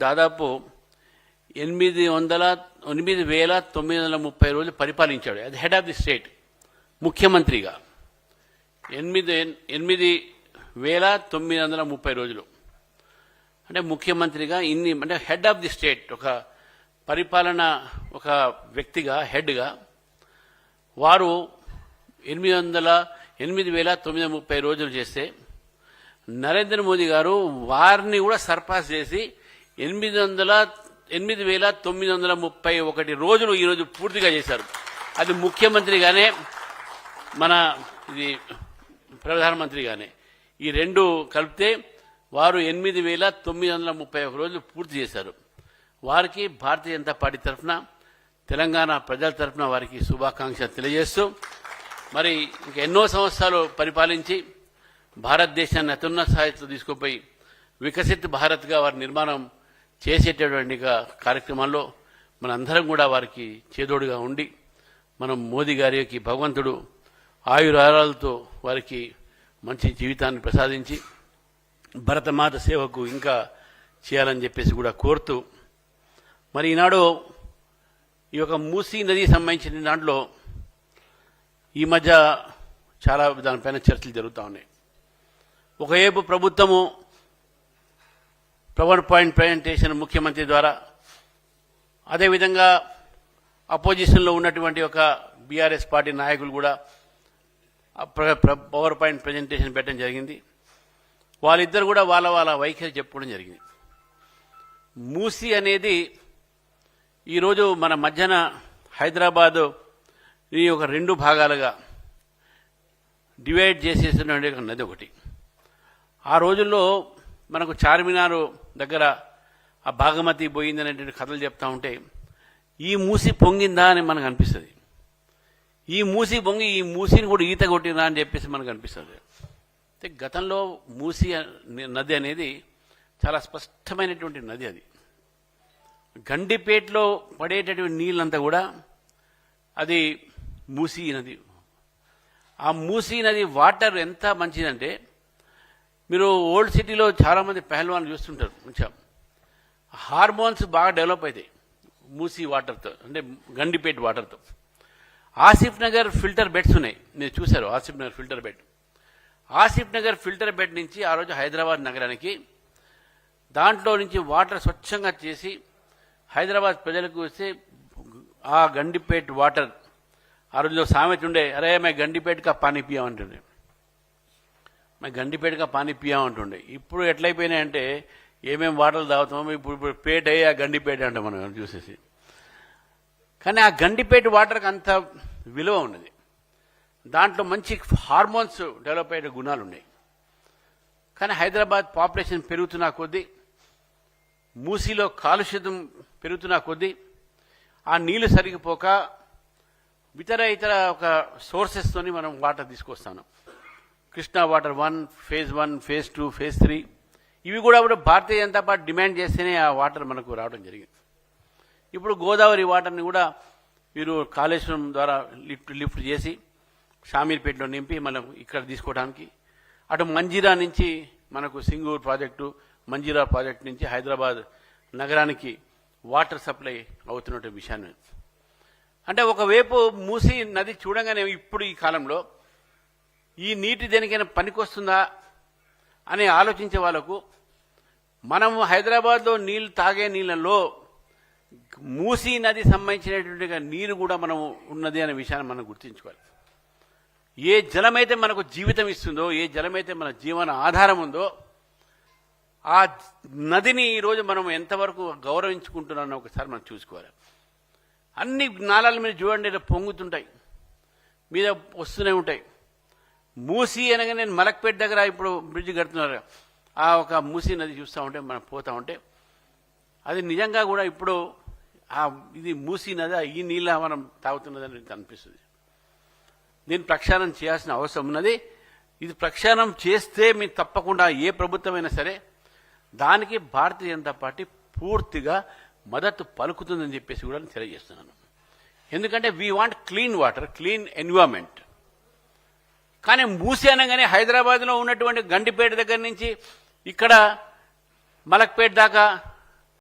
దాదాపు 8,930 రోజులు పరిపాలించాడు. అది హెడ్ ఆఫ్ ది స్టేట్ ముఖ్యమంత్రిగా 8,930 రోజులు. అంటే ముఖ్యమంత్రిగా ఇన్ని, అంటే హెడ్ ఆఫ్ ది స్టేట్, ఒక పరిపాలన ఒక వ్యక్తిగా హెడ్గా వారు 8,930 రోజులు చేస్తే నరేంద్ర మోదీ గారు వారిని కూడా సర్పాస్ చేసి 8,931 రోజులు ఈరోజు పూర్తిగా చేశారు. అది ముఖ్యమంత్రిగానే మన ఇది ప్రధానమంత్రిగానే ఈ రెండు కలిపితే వారు 8,931 రోజులు పూర్తి చేశారు. వారికి భారతీయ జనతా పార్టీ తరఫున, తెలంగాణ ప్రజల తరఫున వారికి శుభాకాంక్షలు తెలియజేస్తూ, మరి ఇంకా ఎన్నో సంవత్సరాలు పరిపాలించి భారతదేశాన్ని అత్యున్నత స్థాయిలో తీసుకుపోయి వికసిత్ భారత్గా వారి నిర్మాణం చేసేటటువంటి కార్యక్రమాల్లో మనందరం కూడా వారికి చేదోడుగా ఉండి, మనం మోదీ గారికి భగవంతుడు ఆయురారాలతో వారికి మంచి జీవితాన్ని ప్రసాదించి భరతమాత సేవకు ఇంకా చేయాలని చెప్పేసి కూడా కోరుతూ, మరి ఈనాడు ఈ యొక్క మూసీ నదికి సంబంధించిన దాంట్లో ఈ మధ్య చాలా దానిపైన చర్చలు జరుగుతూ ఉన్నాయి. ఒకవైపు ప్రభుత్వము పవర్ పాయింట్ ప్రజెంటేషన్ ముఖ్యమంత్రి ద్వారా, అదేవిధంగా అపోజిషన్లో ఉన్నటువంటి ఒక బీఆర్ఎస్ పార్టీ నాయకులు కూడా పవర్ పాయింట్ ప్రజెంటేషన్ పెట్టడం జరిగింది. వాళ్ళిద్దరు కూడా వాళ్ళ వైఖరి చెప్పుకోవడం జరిగింది. మూసీ అనేది ఈరోజు మన మధ్యన హైదరాబాద్ ఈ ఒక రెండు భాగాలుగా డివైడ్ చేసేసినటువంటి ఒక నది ఒకటి. ఆ రోజుల్లో మనకు చార్మినారు దగ్గర ఆ భాగమతి పోయింది అనేటువంటి కథలు చెప్తా ఉంటే ఈ మూసి పొంగిందా అని మనకు అనిపిస్తుంది. ఈ మూసి పొంగి ఈ మూసిని కూడా ఈత కొట్టినా అని చెప్పేసి మనకు అనిపిస్తుంది. అయితే గతంలో మూసి నది అనేది చాలా స్పష్టమైనటువంటి నది. అది గండిపేటలో పడేటటువంటి నీళ్ళంతా కూడా అది మూసీ నది. ఆ మూసీ నది వాటర్ ఎంత మంచిదంటే, మీరు ఓల్డ్ సిటీలో చాలామంది పెహల్వాన్ చూస్తుంటారు, మంచిగా హార్మోన్స్ బాగా డెవలప్ అవుతాయి మూసీ వాటర్తో, అంటే గండిపేట వాటర్తో. ఆసిఫ్ నగర్ ఫిల్టర్ బెడ్స్ ఉన్నాయి, మీరు చూశారు Asif Nagar filter bed. Asif Nagar filter bed నుంచి ఆ రోజు హైదరాబాద్ నగరానికి దాంట్లో నుంచి వాటర్ స్వచ్ఛంగా చేసి హైదరాబాద్ ప్రజలకు వస్తే ఆ గండిపేట వాటర్, ఆ రోజులో సామెత ఉండే, అరే మే గండిపేటగా పానీ పియా అంటుండే, మే గండిపేటగా పానీ పియా అంటుండే. ఇప్పుడు ఎట్లయిపోయినాయంటే ఏమేమి వాటర్లు తాగుతామో ఇప్పుడు పేట అయ్యి ఆ గండిపేట అంటాం మనం చూసేసి. కానీ ఆ గండిపేట వాటర్కి అంత విలువ ఉన్నది. దాంట్లో మంచి హార్మోన్స్ డెవలప్ అయ్యే గుణాలు ఉన్నాయి. కానీ హైదరాబాద్ పాపులేషన్ పెరుగుతున్న కొద్దీ, మూసీలో కాలుష్యం పెరుగుతున్న కొద్దీ, ఆ నీళ్లు సరిగిపోక ఇతర ఒక సోర్సెస్తోని మనం వాటర్ తీసుకొస్తాను. Krishna water 1, phase 1, phase 2, phase 3 ఇవి కూడా భారతీయ జనతా పార్టీ డిమాండ్ చేస్తేనే ఆ వాటర్ మనకు రావడం జరిగింది. ఇప్పుడు గోదావరి వాటర్ని కూడా మీరు కాళేశ్వరం ద్వారా లిఫ్ట్ చేసి షామీర్పేటలో నింపి మనం ఇక్కడ తీసుకోవడానికి, అటు మంజీరా నుంచి మనకు సింగూరు ప్రాజెక్టు, మంజీరా ప్రాజెక్టు నుంచి హైదరాబాద్ నగరానికి వాటర్ సప్లై అవుతున్న విషయాన్ని, అంటే ఒకవైపు మూసీ నది చూడంగానే ఇప్పుడు ఈ కాలంలో ఈ నీటి దేనికైనా పనికొస్తుందా అని ఆలోచించే వాళ్ళకు, మనము హైదరాబాద్లో నీళ్లు తాగే నీళ్ళల్లో మూసీ నది సంబంధించినటువంటి నీరు కూడా మనం ఉన్నది అనే విషయాన్ని మనం గుర్తించుకోవాలి. ఏ జలమైతే మనకు జీవితం ఇస్తుందో, ఏ జలమైతే మన జీవన ఆధారం ఉందో, ఆ నదిని ఈరోజు మనం ఎంతవరకు గౌరవించుకుంటున్నామో ఒకసారి మనం చూసుకోవాలి. అన్ని నాళాల మీద చూడండి పొంగుతుంటాయి, మీద వస్తూనే ఉంటాయి. మూసీ అనగా నేను మలక్పేట దగ్గర ఇప్పుడు బ్రిడ్జ్ కడుతున్నారు, ఆ ఒక మూసీ నది చూస్తూ ఉంటే మనం పోతూ ఉంటే అది నిజంగా కూడా ఇప్పుడు ఇది మూసీ నది, ఈ నీళ్ళ మనం తాగుతున్నదని అనిపిస్తుంది. దీన్ని ప్రక్షాళన చేయాల్సిన అవసరం ఉన్నది. ఇది ప్రక్షాళన చేస్తే మీరు తప్పకుండా ఏ ప్రభుత్వమైనా సరే దానికి భారతీయ జనతా పార్టీ పూర్తిగా మద్దతు పలుకుతుందని చెప్పేసి కూడా తెలియజేస్తున్నాను. ఎందుకంటే we want clean water, clean environment. కానీ మూసీ అనగానే హైదరాబాద్లో ఉన్నటువంటి గండిపేట దగ్గర నుంచి ఇక్కడ మలక్పేట దాకా